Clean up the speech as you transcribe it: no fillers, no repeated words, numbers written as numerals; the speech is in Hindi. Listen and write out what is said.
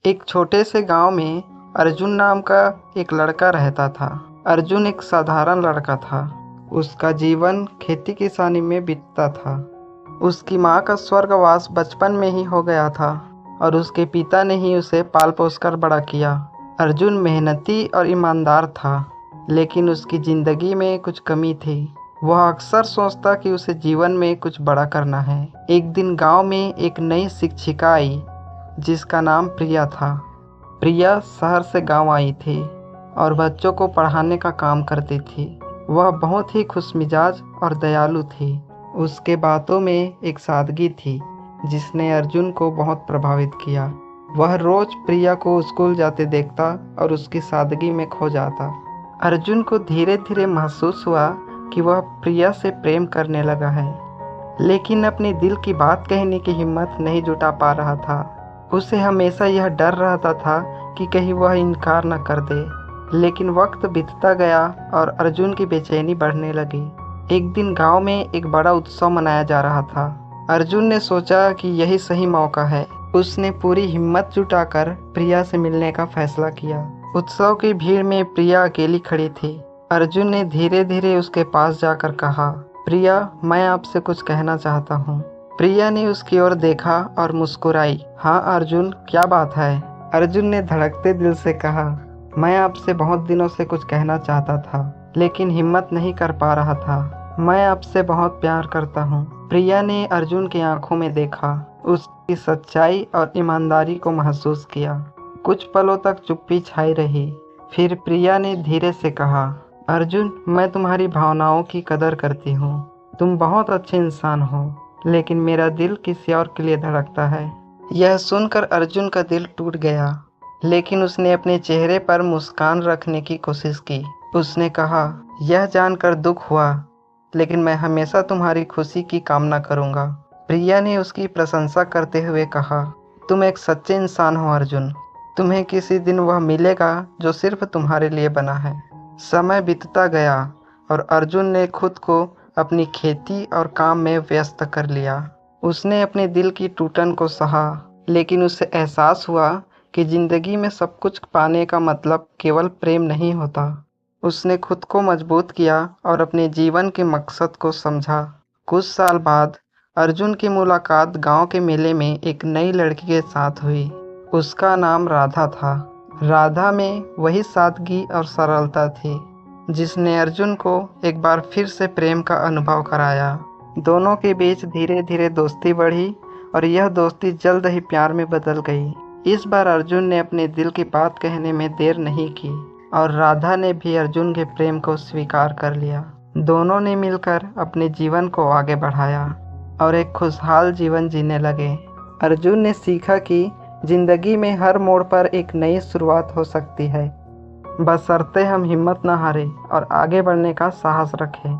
एक छोटे से गांव में अर्जुन नाम का एक लड़का रहता था। अर्जुन एक साधारण लड़का था। उसका जीवन खेती किसानी में बीतता था। उसकी माँ का स्वर्गवास बचपन में ही हो गया था और उसके पिता ने ही उसे पाल पोस कर बड़ा किया। अर्जुन मेहनती और ईमानदार था, लेकिन उसकी ज़िंदगी में कुछ कमी थी। वह अक्सर सोचता कि उसे जीवन में कुछ बड़ा करना है। एक दिन गांव में एक नई शिक्षिका आई जिसका नाम प्रिया था। प्रिया शहर से गांव आई थी और बच्चों को पढ़ाने का काम करती थी। वह बहुत ही खुशमिजाज और दयालु थी। उसके बातों में एक सादगी थी जिसने अर्जुन को बहुत प्रभावित किया। वह रोज प्रिया को स्कूल जाते देखता और उसकी सादगी में खो जाता। अर्जुन को धीरे धीरे महसूस हुआ कि वह प्रिया से प्रेम करने लगा है, लेकिन अपने दिल की बात कहने की हिम्मत नहीं जुटा पा रहा था। उसे हमेशा यह डर रहता था कि कहीं वह इनकार न कर दे। लेकिन वक्त बीतता गया और अर्जुन की बेचैनी बढ़ने लगी। एक दिन गांव में एक बड़ा उत्सव मनाया जा रहा था। अर्जुन ने सोचा कि यही सही मौका है। उसने पूरी हिम्मत जुटाकर प्रिया से मिलने का फैसला किया। उत्सव की भीड़ में प्रिया अकेली खड़ी थी। अर्जुन ने धीरे धीरे उसके पास जाकर कहा, प्रिया, मैं आपसे कुछ कहना चाहता हूँ। प्रिया ने उसकी ओर देखा और मुस्कुराई। हाँ अर्जुन, क्या बात है? अर्जुन ने धड़कते दिल से कहा, मैं आपसे बहुत दिनों से कुछ कहना चाहता था, लेकिन हिम्मत नहीं कर पा रहा था। मैं आपसे बहुत प्यार करता हूँ। प्रिया ने अर्जुन की आंखों में देखा, उसकी सच्चाई और ईमानदारी को महसूस किया। कुछ पलों तक चुप्पी छाई रही। फिर प्रिया ने धीरे से कहा, अर्जुन, मैं तुम्हारी भावनाओं की कदर करती हूँ। तुम बहुत अच्छे इंसान हो, लेकिन मेरा दिल किसी और के लिए धड़कता है। यह सुनकर अर्जुन का दिल टूट गया, लेकिन उसने अपने चेहरे पर मुस्कान रखने की कोशिश की। उसने कहा, यह जानकर दुख हुआ, लेकिन मैं हमेशा तुम्हारी खुशी की कामना करूँगा। प्रिया ने उसकी प्रशंसा करते हुए कहा, तुम एक सच्चे इंसान हो अर्जुन। तुम्हें किसी दिन वह मिलेगा जो सिर्फ तुम्हारे लिए बना है। समय बीतता गया और अर्जुन ने खुद को अपनी खेती और काम में व्यस्त कर लिया। उसने अपने दिल की टूटन को सहा, लेकिन उसे एहसास हुआ कि जिंदगी में सब कुछ पाने का मतलब केवल प्रेम नहीं होता। उसने खुद को मजबूत किया और अपने जीवन के मकसद को समझा। कुछ साल बाद अर्जुन की मुलाकात गांव के मेले में एक नई लड़की के साथ हुई। उसका नाम राधा था। राधा में वही सादगी और सरलता थी जिसने अर्जुन को एक बार फिर से प्रेम का अनुभव कराया। दोनों के बीच धीरे धीरे दोस्ती बढ़ी और यह दोस्ती जल्द ही प्यार में बदल गई। इस बार अर्जुन ने अपने दिल की बात कहने में देर नहीं की और राधा ने भी अर्जुन के प्रेम को स्वीकार कर लिया। दोनों ने मिलकर अपने जीवन को आगे बढ़ाया और एक खुशहाल जीवन जीने लगे। अर्जुन ने सीखा कि जिंदगी में हर मोड़ पर एक नई शुरुआत हो सकती है, बशर्ते हम हिम्मत न हारें और आगे बढ़ने का साहस रखें।